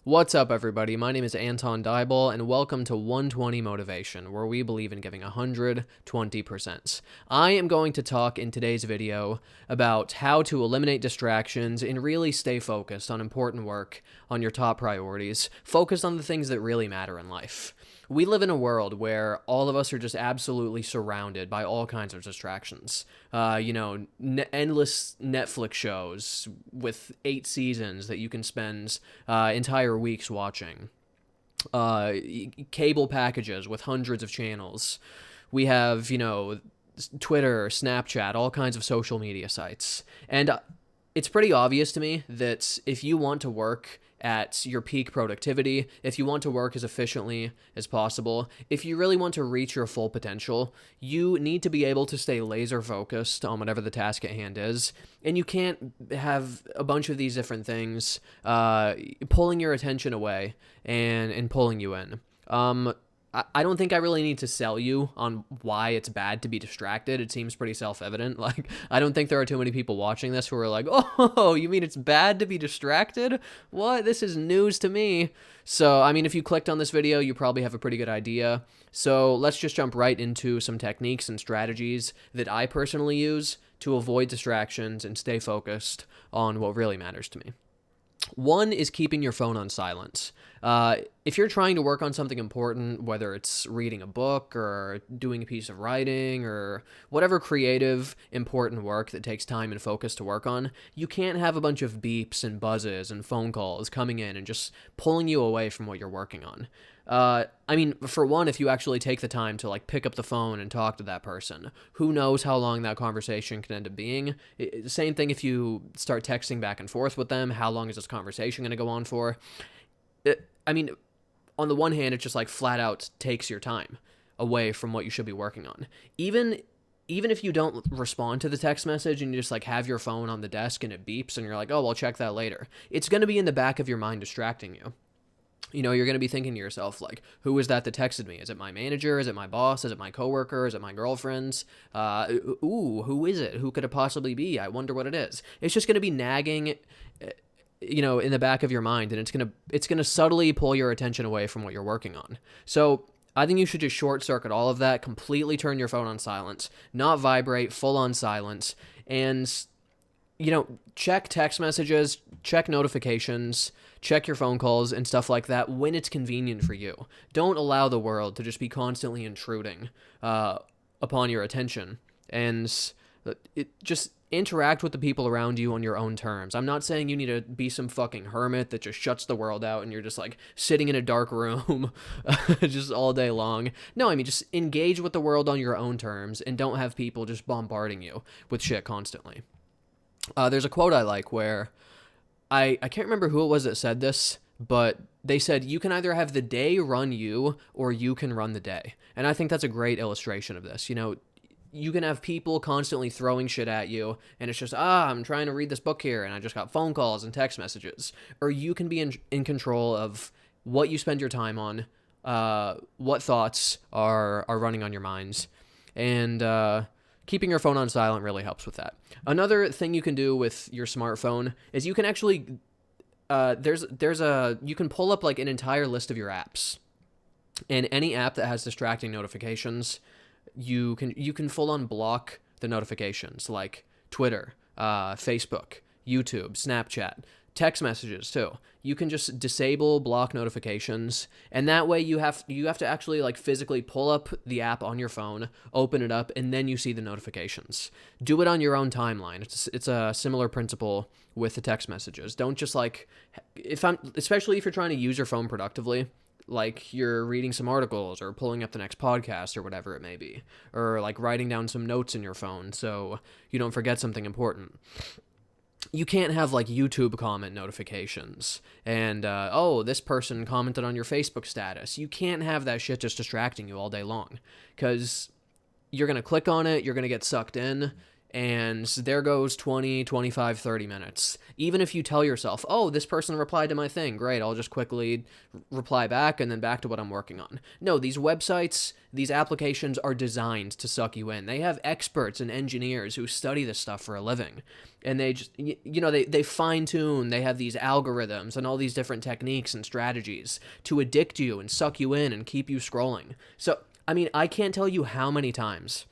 What's up, everybody? My name is Anton Dybal, and welcome to 120 Motivation, where we believe in giving 120%. I am going to talk in today's video about how to eliminate distractions and really stay focused on important work, on your top priorities, focus on the things that really matter in life. We live in a world where all of us are just absolutely surrounded by all kinds of distractions. Endless Netflix shows with 8 seasons that you can spend entire weeks watching. Cable packages with hundreds of channels. We have, Twitter, Snapchat, all kinds of social media sites. And it's pretty obvious to me that if you want to work at your peak productivity, if you want to work as efficiently as possible, if you really want to reach your full potential, you need to be able to stay laser focused on whatever the task at hand is. And you can't have a bunch of these different things pulling your attention away and pulling you in. I don't think I really need to sell you on why it's bad to be distracted. It seems pretty self-evident. I don't think there are too many people watching this who are like, oh, you mean it's bad to be distracted? What? This is news to me. So, if you clicked on this video, you probably have a pretty good idea. So let's just jump right into some techniques and strategies that I personally use to avoid distractions and stay focused on what really matters to me. One is keeping your phone on silent. If you're trying to work on something important, whether it's reading a book or doing a piece of writing or whatever creative, important work that takes time and focus to work on, you can't have a bunch of beeps and buzzes and phone calls coming in and just pulling you away from what you're working on. For one, if you actually take the time to pick up the phone and talk to that person, who knows how long that conversation can end up being. Same thing if you start texting back and forth with them, how long is this conversation going to go on for? On the one hand, it just flat out takes your time away from what you should be working on. Even if you don't respond to the text message and you just have your phone on the desk and it beeps and you're like, oh, I'll check that later. It's going to be in the back of your mind distracting you. You're going to be thinking to yourself, who is that texted me? Is it my manager? Is it my boss? Is it my coworker? Is it my girlfriend? Who is it? Who could it possibly be? I wonder what it is. It's just going to be nagging, in the back of your mind, and it's going to subtly pull your attention away from what you're working on. So I think you should just short circuit all of that, completely turn your phone on silent, not vibrate, full on silence, and check text messages, check notifications, check your phone calls and stuff like that when it's convenient for you. Don't allow the world to just be constantly intruding upon your attention, and just interact with the people around you on your own terms. I'm not saying you need to be some fucking hermit that just shuts the world out and you're just sitting in a dark room just all day long. No, just engage with the world on your own terms and don't have people just bombarding you with shit constantly. There's a quote I like where I can't remember who it was that said this, but they said, you can either have the day run you or you can run the day. And I think that's a great illustration of this. You can have people constantly throwing shit at you, and it's just, I'm trying to read this book here, and I just got phone calls and text messages. Or you can be in control of what you spend your time on, what thoughts are running on your minds, and keeping your phone on silent really helps with that. Another thing you can do with your smartphone is you can actually, you can pull up an entire list of your apps. And any app that has distracting notifications, you can full on block the notifications, like Twitter, Facebook, YouTube, Snapchat, text messages too. You can just disable block notifications, and that way you have to actually physically pull up the app on your phone, open it up, and then you see the notifications. Do it on your own timeline. It's a similar principle with the text messages. Don't just especially if you're trying to use your phone productively, you're reading some articles or pulling up the next podcast or whatever it may be, or writing down some notes in your phone so you don't forget something important. You can't have YouTube comment notifications and, this person commented on your Facebook status. You can't have that shit just distracting you all day long, because you're going to click on it, you're going to get sucked in, and there goes 20, 25, 30 minutes. Even if you tell yourself, oh, this person replied to my thing, great, I'll just quickly reply back and then back to what I'm working on. No, these websites, these applications are designed to suck you in. They have experts and engineers who study this stuff for a living. And they just, they fine tune, they have these algorithms and all these different techniques and strategies to addict you and suck you in and keep you scrolling. So, I can't tell you how many times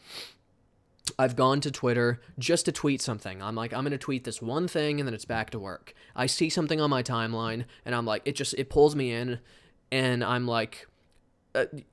I've gone to Twitter just to tweet something. I'm like, I'm going to tweet this one thing and then it's back to work. I see something on my timeline and I'm like, it pulls me in, and I'm like, the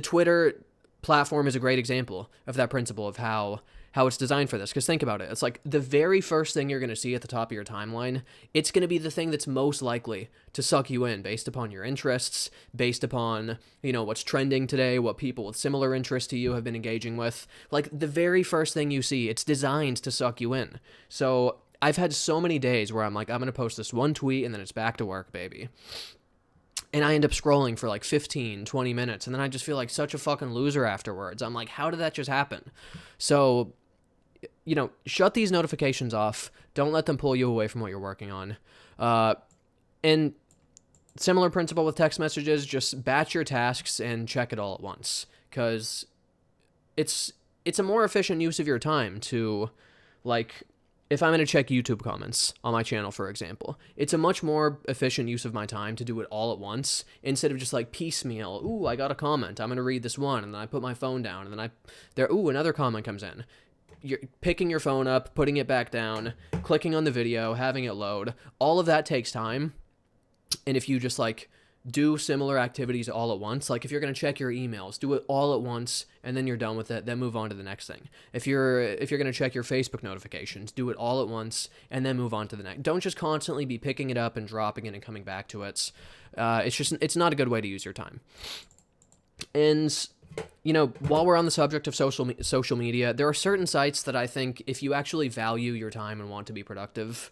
Twitter platform is a great example of that principle of how it's designed for this. Because think about it. It's like the very first thing you're going to see at the top of your timeline, it's going to be the thing that's most likely to suck you in based upon your interests, based upon, what's trending today, what people with similar interests to you have been engaging with. Like the very first thing you see, it's designed to suck you in. So I've had so many days where I'm like, I'm going to post this one tweet and then it's back to work, baby. And I end up scrolling for like 15, 20 minutes, and then I just feel like such a fucking loser afterwards. I'm like, how did that just happen? So, shut these notifications off. Don't let them pull you away from what you're working on. And similar principle with text messages, just batch your tasks and check it all at once. Because it's a more efficient use of your time to, like, if I'm going to check YouTube comments on my channel, for example, it's a much more efficient use of my time to do it all at once instead of just like piecemeal. Ooh, I got a comment. I'm going to read this one. And then I put my phone down, and then another comment comes in. You're picking your phone up, putting it back down, clicking on the video, having it load. All of that takes time. And if you just like do similar activities all at once, like if you're going to check your emails, do it all at once and then you're done with it, then move on to the next thing. If you're going to check your Facebook notifications, do it all at once and then move on to the next. Don't just constantly be picking it up and dropping it and coming back to it. It's not a good way to use your time. And while we're on the subject of social media, there are certain sites that I think if you actually value your time and want to be productive,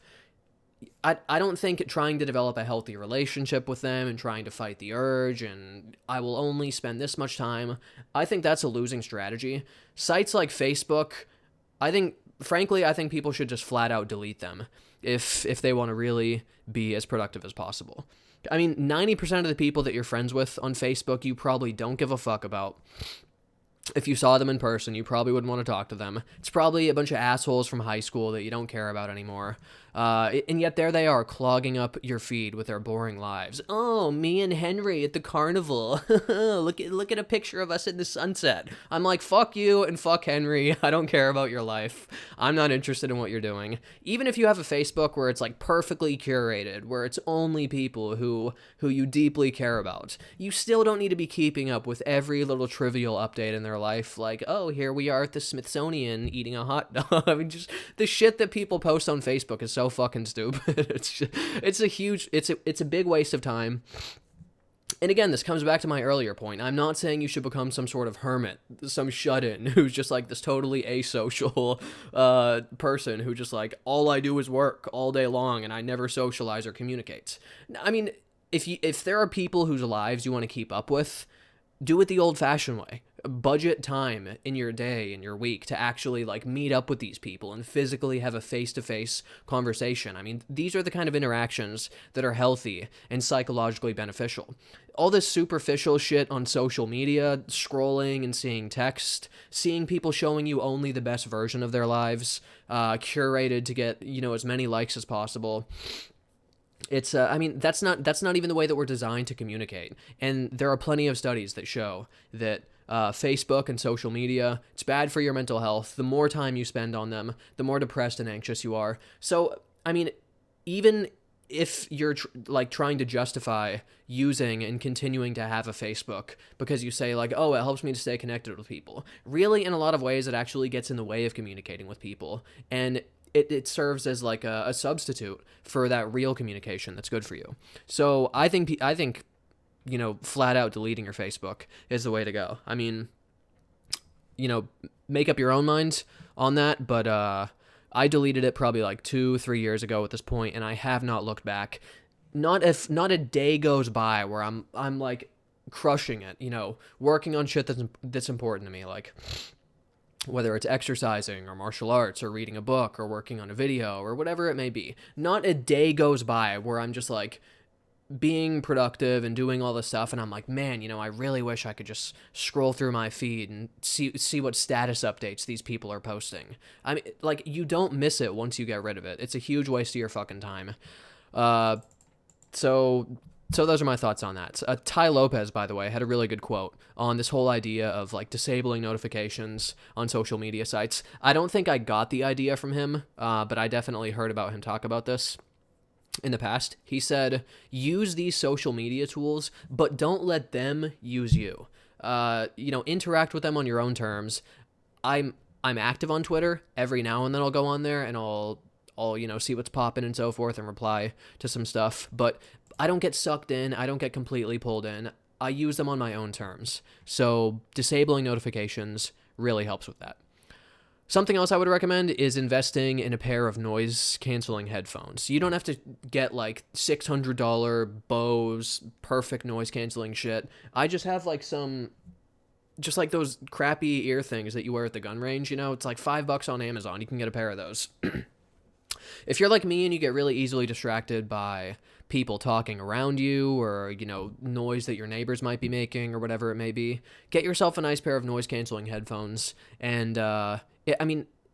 I don't think trying to develop a healthy relationship with them and trying to fight the urge and I will only spend this much time, I think that's a losing strategy. Sites like Facebook, I think people should just flat out delete them if they want to really be as productive as possible. 90% of the people that you're friends with on Facebook, you probably don't give a fuck about. If you saw them in person, you probably wouldn't want to talk to them. It's probably a bunch of assholes from high school that you don't care about anymore. And yet there they are, clogging up your feed with their boring lives. Oh, me and Henry at the carnival. Look at a picture of us in the sunset. I'm like, fuck you and fuck Henry. I don't care about your life. I'm not interested in what you're doing. Even if you have a Facebook where it's like perfectly curated, where it's only people who you deeply care about, you still don't need to be keeping up with every little trivial update in their life. Like, oh, here we are at the Smithsonian eating a hot dog. Just the shit that people post on Facebook is so fucking stupid. It's a big waste of time. And again, this comes back to my earlier point. I'm not saying you should become some sort of hermit, some shut-in who's just like this totally asocial person who just like, all I do is work all day long and I never socialize or communicate. If there are people whose lives you want to keep up with, do it the old-fashioned way. Budget time in your day, in your week, to actually like meet up with these people and physically have a face-to-face conversation. These are the kind of interactions that are healthy and psychologically beneficial. All this superficial shit on social media, scrolling and seeing text, seeing people showing you only the best version of their lives, curated to get, as many likes as possible. It's that's not even the way that we're designed to communicate. And there are plenty of studies that show that Facebook and social media, it's bad for your mental health. The more time you spend on them, the more depressed and anxious you are. So, even if you're trying to justify using and continuing to have a Facebook because you say like, oh, it helps me to stay connected with people. Really, in a lot of ways, it actually gets in the way of communicating with people. And it serves as like a substitute for that real communication that's good for you. So I think flat out deleting your Facebook is the way to go. Make up your own mind on that, but I deleted it probably like 2-3 years ago at this point, and I have not looked back. Not a day goes by where I'm like crushing it, working on shit that's important to me. Like, whether it's exercising or martial arts or reading a book or working on a video or whatever it may be. Not a day goes by where I'm just like being productive and doing all this stuff and I'm like, man, I really wish I could just scroll through my feed and see what status updates these people are posting. I mean, like, you don't miss it once you get rid of it. It's a huge waste of your fucking time. So those are my thoughts on that. Ty Lopez, by the way, had a really good quote on this whole idea of like disabling notifications on social media sites. I don't think I got the idea from him, but I definitely heard about him talk about this in the past. He said, use these social media tools, but don't let them use you. Interact with them on your own terms. I'm active on Twitter. Every now and then I'll go on there and I'll see what's popping and so forth and reply to some stuff, but I don't get sucked in. I don't get completely pulled in. I use them on my own terms. So disabling notifications really helps with that. Something else I would recommend is investing in a pair of noise-canceling headphones. You don't have to get like $600 Bose perfect noise-canceling shit. I just have like just like those crappy ear things that you wear at the gun range. It's like $5 on Amazon. You can get a pair of those. If you're like me and you get really easily distracted by people talking around you or, noise that your neighbors might be making or whatever it may be, get yourself a nice pair of noise-canceling headphones. And,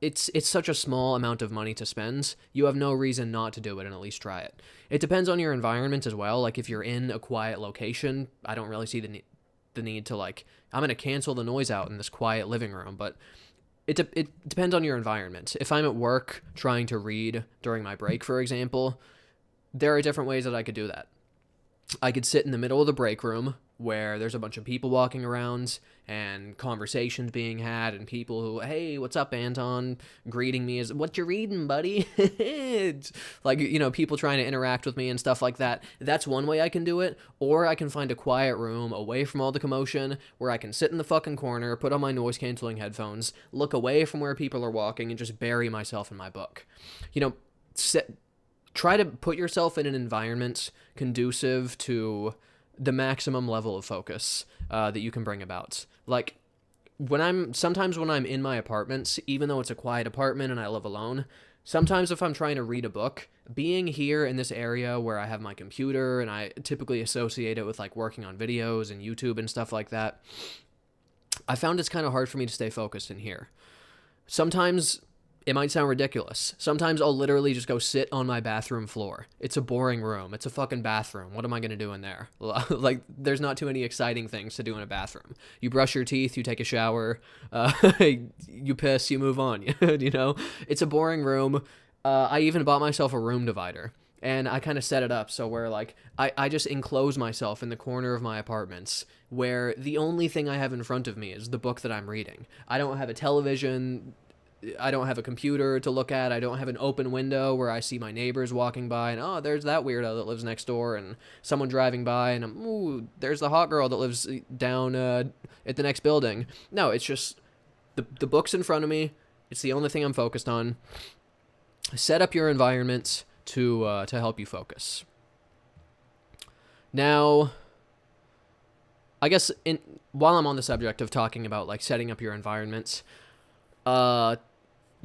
it's such a small amount of money to spend. You have no reason not to do it and at least try it. It depends on your environment as well. Like, if you're in a quiet location, I don't really see the need to, like, I'm going to cancel the noise out in this quiet living room, but it depends on your environment. If I'm at work trying to read during my break, for example, there are different ways that I could do that. I could sit in the middle of the break room where there's a bunch of people walking around and conversations being had and people who, hey, what's up, Anton, greeting me as, what you reading, buddy? It's like, people trying to interact with me and stuff like that. That's one way I can do it. Or I can find a quiet room away from all the commotion where I can sit in the fucking corner, put on my noise-canceling headphones, look away from where people are walking, and just bury myself in my book. Try to put yourself in an environment conducive to the maximum level of focus that you can bring about. Like, sometimes when I'm in my apartment, even though it's a quiet apartment and I live alone, sometimes if I'm trying to read a book, being here in this area where I have my computer and I typically associate it with like working on videos and YouTube and stuff like that, I found it's kind of hard for me to stay focused in here. Sometimes it might sound ridiculous. Sometimes I'll literally just go sit on my bathroom floor. It's a boring room. It's a fucking bathroom. What am I going to do in there? Like, there's not too many exciting things to do in a bathroom. You brush your teeth, you take a shower, you piss, you move on. It's a boring room. I even bought myself a room divider. And I kind of set it up so where, like, I just enclose myself in the corner of my apartments where the only thing I have in front of me is the book that I'm reading. I don't have a television. I don't have a computer to look at. I don't have an open window where I see my neighbors walking by and, oh, there's that weirdo that lives next door and someone driving by and, ooh, there's the hot girl that lives down at the next building. No, it's just the book's in front of me. It's the only thing I'm focused on. Set up your environment to help you focus. Now, I guess while I'm on the subject of talking about like setting up your environments,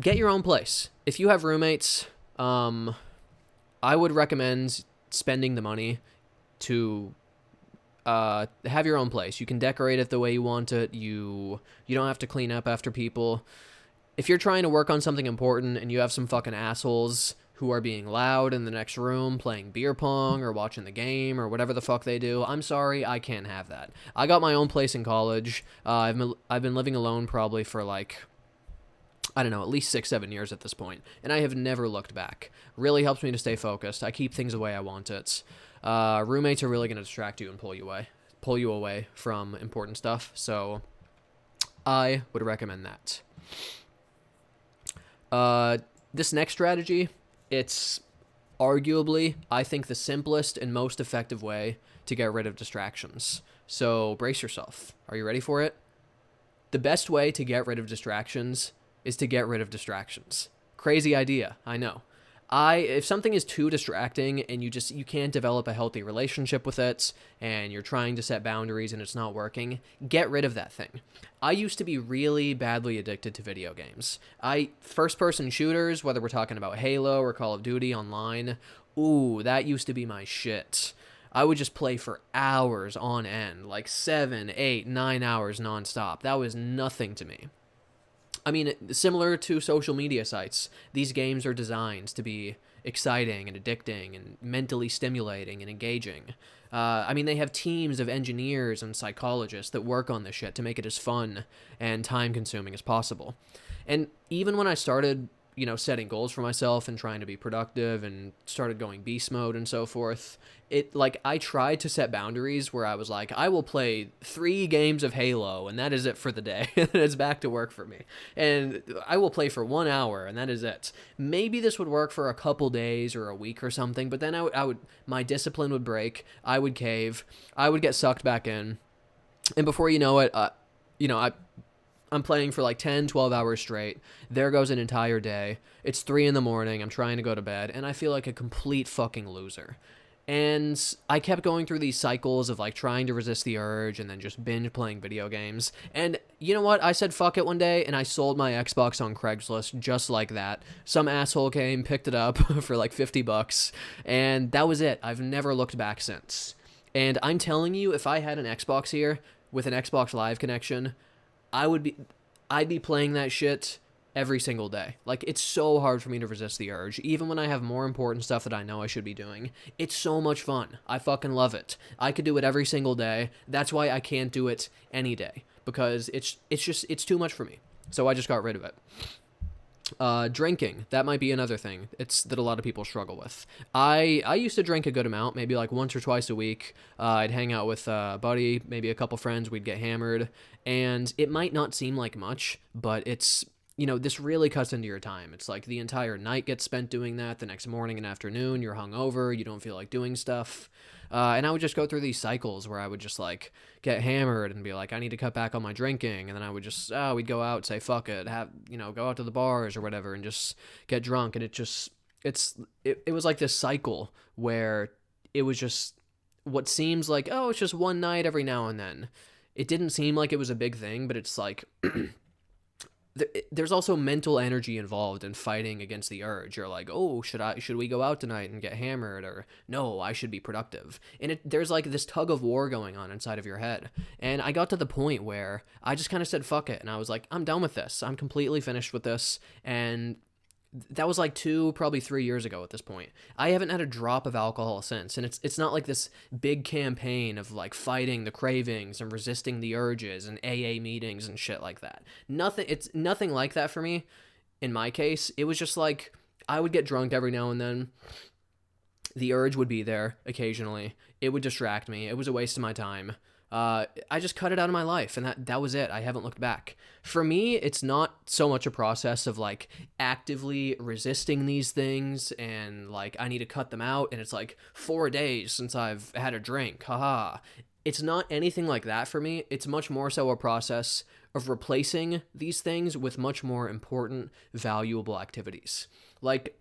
get your own place. If you have roommates, I would recommend spending the money to have your own place. You can decorate it the way you want it. You don't have to clean up after people. If you're trying to work on something important and you have some fucking assholes who are being loud in the next room playing beer pong or watching the game or whatever the fuck they do, I'm sorry, I can't have that. I got my own place in college. I've been living alone probably for like, I don't know, at least 6-7 years at this point, and I have never looked back. Really helps me to stay focused. I keep things the way I want it. Roommates are really going to distract you and pull you away from important stuff, so I would recommend that. This next strategy, it's arguably, I think, the simplest and most effective way to get rid of distractions. So brace yourself. Are you ready for it? The best way to get rid of distractions is to get rid of distractions. Crazy idea, I know. If something is too distracting and you can't develop a healthy relationship with it, and you're trying to set boundaries and it's not working, get rid of that thing. I used to be really badly addicted to video games. First person shooters, whether we're talking about Halo or Call of Duty online, ooh, that used to be my shit. I would just play for hours on end, like 7, 8, 9 hours nonstop. That was nothing to me. I mean, similar to social media sites, these games are designed to be exciting and addicting and mentally stimulating and engaging. I mean, they have teams of engineers and psychologists that work on this shit to make it as fun and time-consuming as possible. And even when I started, setting goals for myself and trying to be productive and started going beast mode and so forth, I tried to set boundaries where I was like, I will play 3 games of Halo and that is it for the day. And it's back to work for me. And I will play for 1 hour and that is it. Maybe this would work for a couple days or a week or something, but then my discipline would break. I would cave. I would get sucked back in. And before you know it, I'm playing for like 10, 12 hours straight. There goes an entire day. It's 3 in the morning. I'm trying to go to bed, and I feel like a complete fucking loser. And I kept going through these cycles of like trying to resist the urge and then just binge playing video games. And you know what? I said fuck it one day, and I sold my Xbox on Craigslist just like that. Some asshole came, picked it up for like $50, and that was it. I've never looked back since. And I'm telling you, if I had an Xbox here with an Xbox Live connection, I'd be playing that shit every single day. Like, it's so hard for me to resist the urge, even when I have more important stuff that I know I should be doing. It's so much fun. I fucking love it. I could do it every single day. That's why I can't do it any day, because it's too much for me. So I just got rid of it. Drinking, that might be another thing that a lot of people struggle with. I used to drink a good amount, maybe like once or twice a week. I'd hang out with a buddy, maybe a couple friends, we'd get hammered, and it might not seem like much, but it's, this really cuts into your time. It's like the entire night gets spent doing that. The next morning and afternoon, you're hungover, you don't feel like doing stuff. And I would just go through these cycles where I would just like get hammered and be like, I need to cut back on my drinking. And then I would just, we'd go out, say, fuck it, go out to the bars or whatever and just get drunk. And it was like this cycle where it was just what seems like, oh, it's just one night every now and then. It didn't seem like it was a big thing, but it's like, there's also mental energy involved in fighting against the urge. You're like, oh, should we go out tonight and get hammered? Or no, I should be productive. And there's like this tug of war going on inside of your head. And I got to the point where I just kind of said, fuck it. And I was like, I'm done with this. I'm completely finished with this. And that was like 2, probably 3 years ago at this point. I haven't had a drop of alcohol since, and it's not like this big campaign of like fighting the cravings and resisting the urges and AA meetings and shit like that. It's nothing like that for me. In my case, it was just like I would get drunk every now and then. The urge would be there occasionally. It would distract me. It was a waste of my time. I just cut it out of my life, and that was it. I haven't looked back. For me, it's not so much a process of like actively resisting these things and like I need to cut them out, and it's like 4 days since I've had a drink. Haha. It's not anything like that for me. It's much more so a process of replacing these things with much more important, valuable activities. Like,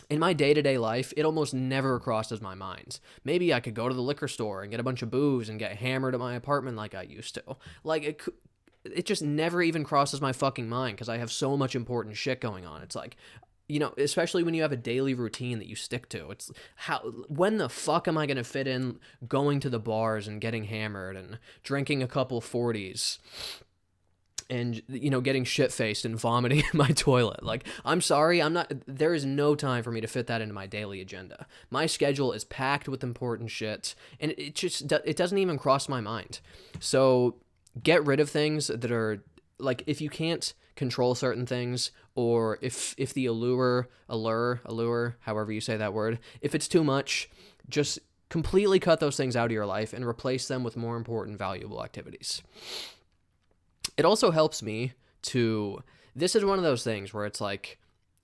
in my day-to-day life, it almost never crosses my mind. Maybe I could go to the liquor store and get a bunch of booze and get hammered at my apartment like I used to. Like, it just never even crosses my fucking mind because I have so much important shit going on. It's like, especially when you have a daily routine that you stick to. It's when the fuck am I going to fit in going to the bars and getting hammered and drinking a couple 40s? And, getting shit-faced and vomiting in my toilet. Like, I'm sorry, there is no time for me to fit that into my daily agenda. My schedule is packed with important shit, and it doesn't even cross my mind. So, get rid of things that are, like, if you can't control certain things, or if the allure, however you say that word, if it's too much, just completely cut those things out of your life and replace them with more important, valuable activities. It also helps me this is one of those things where it's like,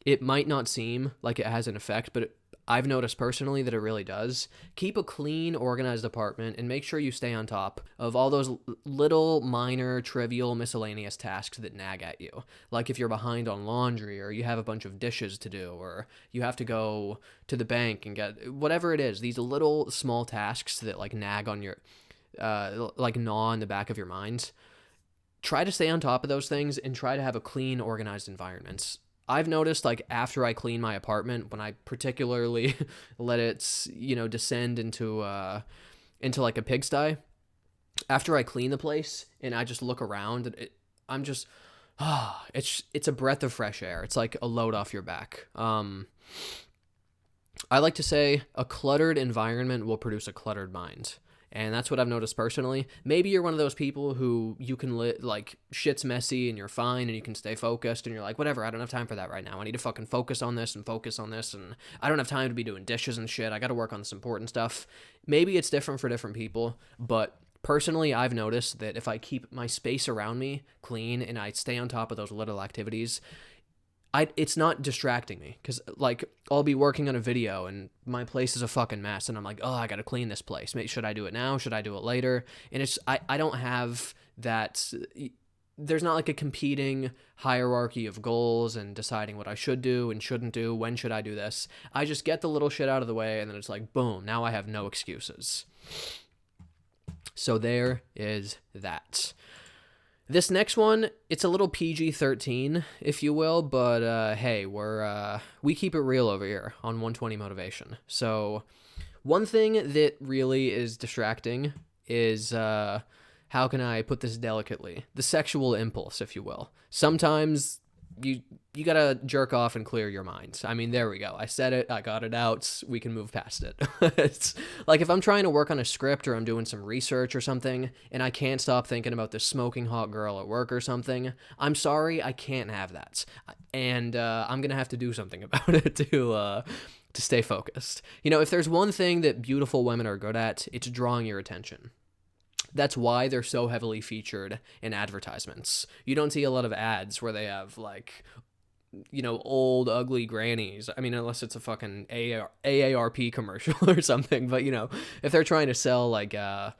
it might not seem like it has an effect, but I've noticed personally that it really does. Keep a clean, organized apartment and make sure you stay on top of all those little, minor, trivial, miscellaneous tasks that nag at you. Like if you're behind on laundry, or you have a bunch of dishes to do, or you have to go to the bank and get whatever it is, these little small tasks that like nag on your, like gnaw in the back of your mind. Try to stay on top of those things and try to have a clean, organized environment. I've noticed, like, after I clean my apartment, when I particularly let it, descend into like a pigsty, after I clean the place and I just look around, I'm just, it's a breath of fresh air. It's like a load off your back. I like to say a cluttered environment will produce a cluttered mind. And that's what I've noticed personally. Maybe you're one of those people who you can like, shit's messy and you're fine and you can stay focused and you're like, whatever, I don't have time for that right now. I need to fucking focus on this and I don't have time to be doing dishes and shit. I got to work on this important stuff. Maybe it's different for different people, but personally, I've noticed that if I keep my space around me clean and I stay on top of those little activities, it's not distracting me, because like I'll be working on a video and my place is a fucking mess and I'm like, oh, I gotta clean this place. Should I do it now? Should I do it later? And it's I don't have that. There's not like a competing hierarchy of goals and deciding what I should do and shouldn't do. When should I do this? I just get the little shit out of the way and then it's like, boom, now I have no excuses. So there is that. This next one, it's a little PG-13, if you will, but hey, we keep it real over here on 120 Motivation. So one thing that really is distracting is, how can I put this delicately? The sexual impulse, if you will. Sometimes you gotta jerk off and clear your mind. I mean, there we go. I said it. I got it out. We can move past it. It's like if I'm trying to work on a script or I'm doing some research or something and I can't stop thinking about this smoking hot girl at work or something, I'm sorry, I can't have that. And I'm gonna have to do something about it to stay focused. If there's one thing that beautiful women are good at, it's drawing your attention. That's why they're so heavily featured in advertisements. You don't see a lot of ads where they have, like, old, ugly grannies. I mean, unless it's a fucking AARP commercial or something. But, if they're trying to sell, like, I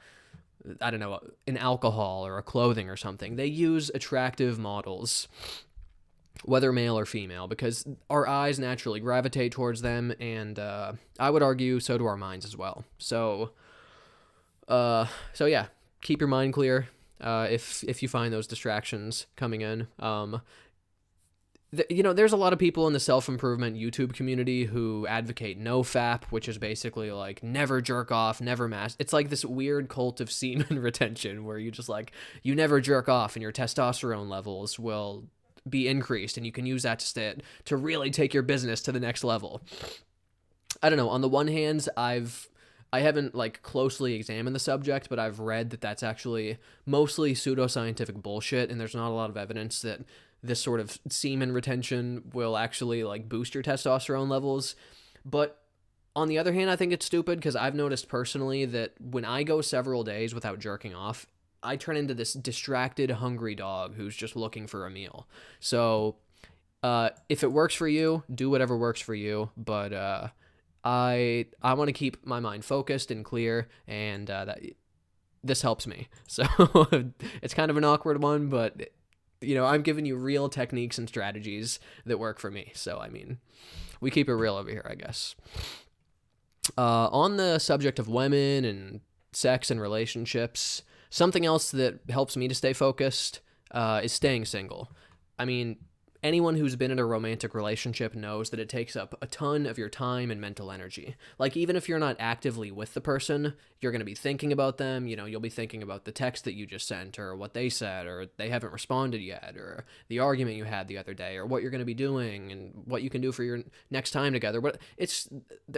don't know, an alcohol or a clothing or something, they use attractive models, whether male or female, because our eyes naturally gravitate towards them, and I would argue so do our minds as well. So yeah. Keep your mind clear if you find those distractions coming in. There's a lot of people in the self-improvement YouTube community who advocate Nofap, which is basically like never jerk off, never It's like this weird cult of semen retention where you just like, you never jerk off and your testosterone levels will be increased and you can use that to really take your business to the next level. I don't know. On the one hand, I haven't like closely examined the subject, but I've read that that's actually mostly pseudoscientific bullshit, and there's not a lot of evidence that this sort of semen retention will actually like boost your testosterone levels. But on the other hand, I think it's stupid because I've noticed personally that when I go several days without jerking off, I turn into this distracted, hungry dog who's just looking for a meal. So if it works for you, do whatever works for you, but I want to keep my mind focused and clear, and this helps me. So it's kind of an awkward one, but I'm giving you real techniques and strategies that work for me. So I mean, we keep it real over here, I guess. On the subject of women and sex and relationships, something else that helps me to stay focused is staying single. I mean, anyone who's been in a romantic relationship knows that it takes up a ton of your time and mental energy. Like, even if you're not actively with the person, you're going to be thinking about them. You'll be thinking about the text that you just sent, or what they said, or they haven't responded yet, or the argument you had the other day, or what you're going to be doing and what you can do for your next time together. But it's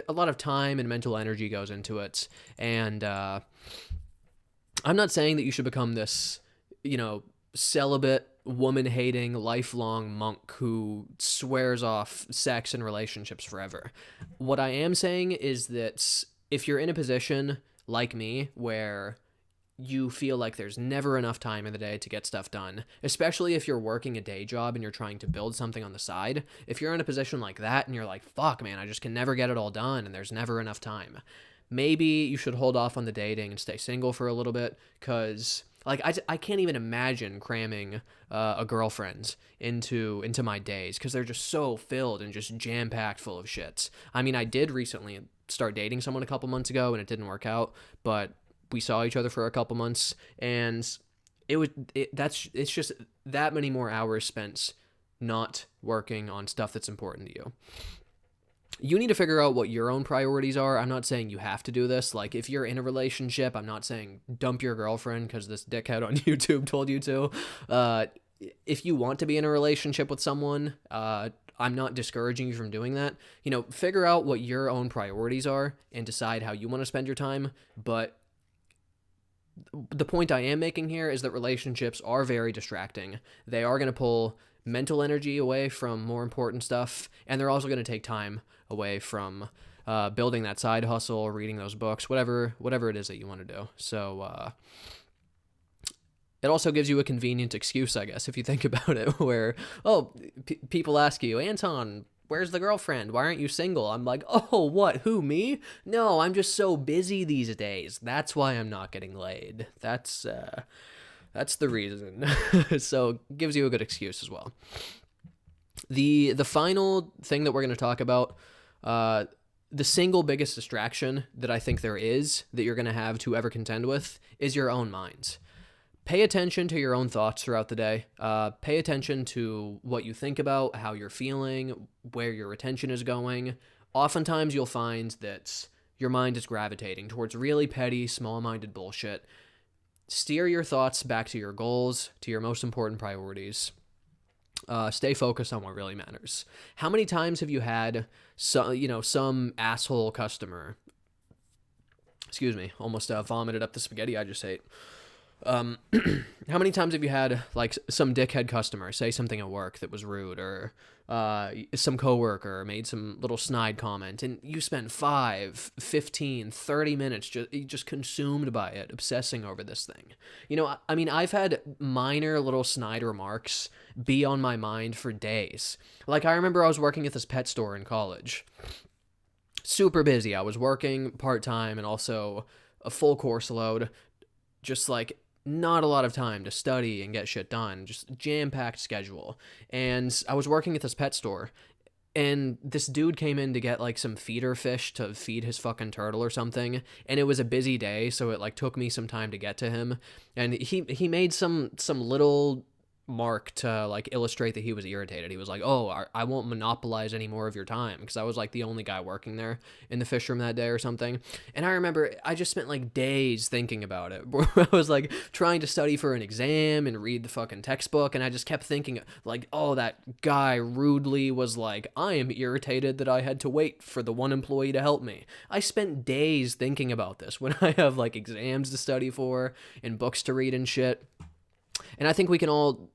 a lot of time and mental energy goes into it. And I'm not saying that you should become this, celibate, woman-hating, lifelong monk who swears off sex and relationships forever. What I am saying is that if you're in a position like me where you feel like there's never enough time in the day to get stuff done, especially if you're working a day job and you're trying to build something on the side. If you're in a position like that and you're like, fuck, man, I just can never get it all done and there's never enough time, maybe you should hold off on the dating and stay single for a little bit, because like I can't even imagine cramming a girlfriend into my days, because they're just so filled and just jam-packed full of shit. I mean, I did recently start dating someone a couple months ago and it didn't work out, but we saw each other for a couple months, and it's just that many more hours spent not working on stuff that's important to you. You need to figure out what your own priorities are. I'm not saying you have to do this. Like, if you're in a relationship, I'm not saying dump your girlfriend because this dickhead on YouTube told you to. If you want to be in a relationship with someone, I'm not discouraging you from doing that. You know, figure out what your own priorities are and decide how you want to spend your time. But the point I am making here is that relationships are very distracting. They are going to pull mental energy away from more important stuff, and they're also going to take time away from building that side hustle, reading those books, whatever it is that you want to do. So it also gives you a convenient excuse, I guess, if you think about it, where, people ask you, Anton, where's the girlfriend? Why aren't you single? I'm like, oh, what? Who, me? No, I'm just so busy these days. That's why I'm not getting laid. That's the reason. So it gives you a good excuse as well. The final thing that we're going to talk about, the single biggest distraction that I think there is that you're going to have to ever contend with, is your own mind. Pay attention to your own thoughts throughout the day. Pay attention to what you think about, how you're feeling, where your attention is going. Oftentimes you'll find that your mind is gravitating towards really petty, small-minded bullshit. Steer your thoughts back to your goals, to your most important priorities. Stay focused on what really matters. How many times have you had some asshole customer? Excuse me, almost vomited up the spaghetti I just ate. How many times have you had like some dickhead customer say something at work that was rude, or some coworker made some little snide comment, and you spent 5, 15, 30 minutes just consumed by it, obsessing over this thing? You know, I mean, I've had minor little snide remarks be on my mind for days. Like, I remember I was working at this pet store in college. Super busy. I was working part-time and also a full course load. Just like not a lot of time to study and get shit done, just jam-packed schedule. And I was working at this pet store, and this dude came in to get like some feeder fish to feed his fucking turtle or something, and it was a busy day, so it like took me some time to get to him. And he made some little mark to like illustrate that he was irritated. He was like, oh, I won't monopolize any more of your time, because I was like the only guy working there in the fish room that day or something. And I remember I just spent like days thinking about it. I was like trying to study for an exam and read the fucking textbook, and I just kept thinking like, oh, that guy rudely was like, I am irritated that I had to wait for the one employee to help me. I spent days thinking about this when I have like exams to study for and books to read and shit. And I think we can all,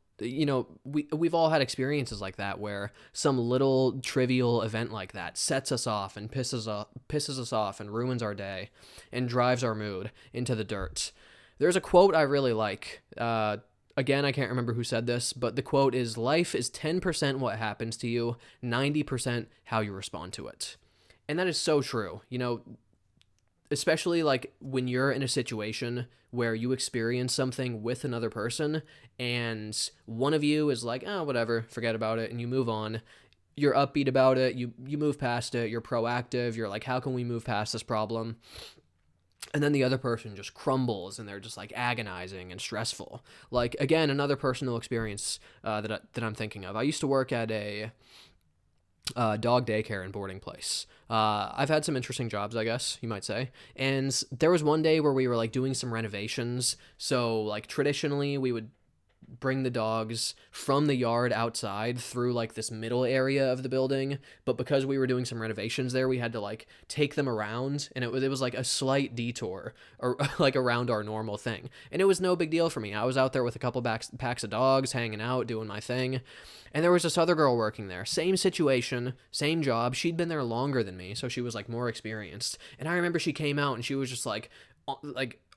we've all had experiences like that, where some little trivial event like that sets us off and pisses us off and ruins our day and drives our mood into the dirt. There's a quote I really like. Again, I can't remember who said this, but the quote is, life is 10% what happens to you, 90% how you respond to it. And that is so true. Especially like when you're in a situation where you experience something with another person and one of you is like, oh, whatever, forget about it, and you move on. You're upbeat about it, you move past it, you're proactive, you're like, how can we move past this problem? And then the other person just crumbles and they're just like agonizing and stressful. Like, again, another personal experience that I'm thinking of. I used to work at a dog daycare and boarding place. I've had some interesting jobs, I guess you might say. And there was one day where we were like doing some renovations. So like traditionally we would bring the dogs from the yard outside through like this middle area of the building, but because we were doing some renovations there, we had to like take them around, and it was like a slight detour or like around our normal thing, and it was no big deal for me. I was out there with a couple packs of dogs, hanging out, doing my thing, and there was this other girl working there, same situation, same job. She'd been there longer than me, so she was like more experienced, and I remember she came out and she was just like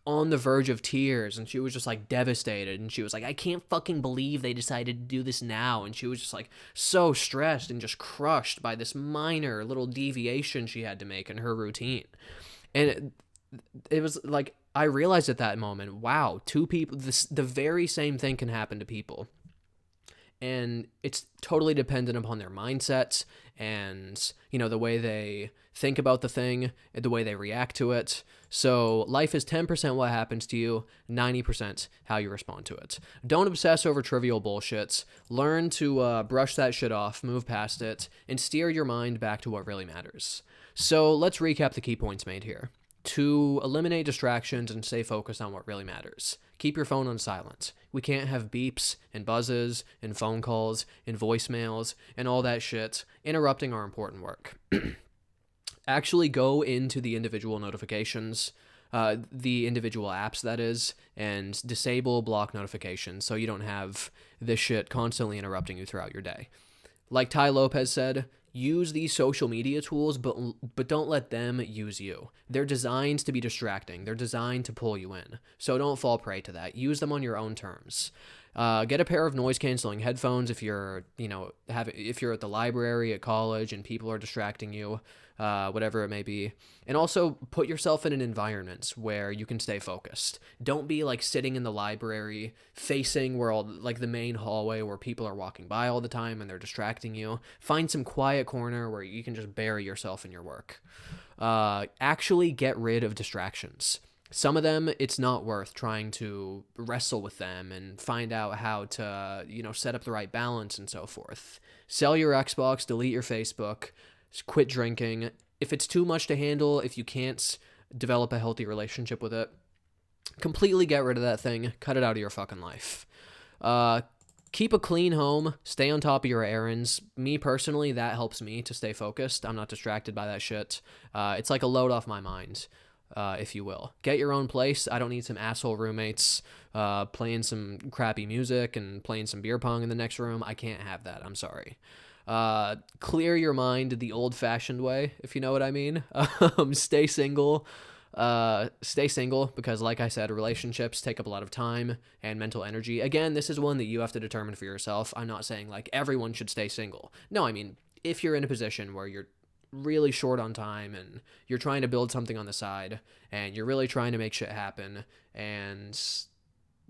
on the verge of tears, and she was just like devastated, and she was like, I can't fucking believe they decided to do this now, and she was just like so stressed and just crushed by this minor little deviation she had to make in her routine. And it was like, I realized at that moment, wow, two people, the very same thing can happen to people. And it's totally dependent upon their mindsets and, the way they think about the thing, the way they react to it. So life is 10% what happens to you, 90% how you respond to it. Don't obsess over trivial bullshits. Learn to brush that shit off, move past it, and steer your mind back to what really matters. So let's recap the key points made here. To eliminate distractions and stay focused on what really matters. Keep your phone on silent. We can't have beeps and buzzes and phone calls and voicemails and all that shit interrupting our important work. Actually go into the individual notifications, the individual apps, that is, and disable block notifications so you don't have this shit constantly interrupting you throughout your day. Like Ty Lopez said, use these social media tools, but don't let them use you. They're designed to be distracting. They're designed to pull you in. So don't fall prey to that. Use them on your own terms. Get a pair of noise-canceling headphones if you're, if you're at the library at college and people are distracting you, whatever it may be. And also put yourself in an environment where you can stay focused. Don't be like sitting in the library facing the main hallway where people are walking by all the time and they're distracting you. Find some quiet corner where you can just bury yourself in your work. Actually get rid of distractions. Some of them, it's not worth trying to wrestle with them and find out how to, set up the right balance and so forth. Sell your Xbox, delete your Facebook, quit drinking. If it's too much to handle, if you can't develop a healthy relationship with it, completely get rid of that thing. Cut it out of your fucking life. Keep a clean home. Stay on top of your errands. Me personally, that helps me to stay focused. I'm not distracted by that shit. It's like a load off my mind. If you will. Get your own place. I don't need some asshole roommates playing some crappy music and playing some beer pong in the next room. I can't have that. I'm sorry. Clear your mind the old-fashioned way, if you know what I mean. Stay single. Stay single because, like I said, relationships take up a lot of time and mental energy. Again, this is one that you have to determine for yourself. I'm not saying, everyone should stay single. No, I mean, if you're in a position where you're really short on time and you're trying to build something on the side and you're really trying to make shit happen and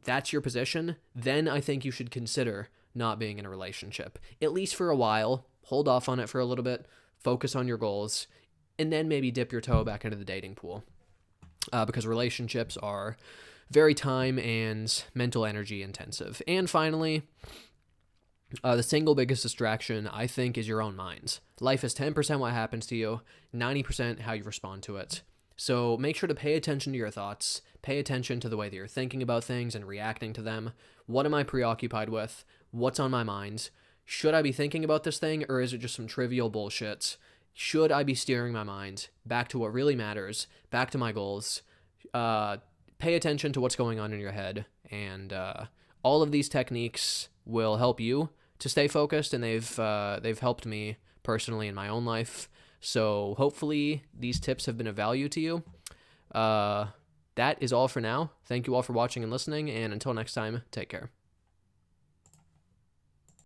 that's your position, then I think you should consider not being in a relationship, at least for a while. Hold off on it for a little bit, focus on your goals, and then maybe dip your toe back into the dating pool, because relationships are very time and mental energy intensive. And finally, the single biggest distraction, I think, is your own mind. Life is 10% what happens to you, 90% how you respond to it. So make sure to pay attention to your thoughts, pay attention to the way that you're thinking about things and reacting to them. What am I preoccupied with? What's on my mind? Should I be thinking about this thing, or is it just some trivial bullshit? Should I be steering my mind back to what really matters, back to my goals? Pay attention to what's going on in your head, and all of these techniques will help you to stay focused, and they've helped me personally in my own life. So hopefully these tips have been of value to you. That is all for now. Thank you all for watching and listening, and until next time, take care.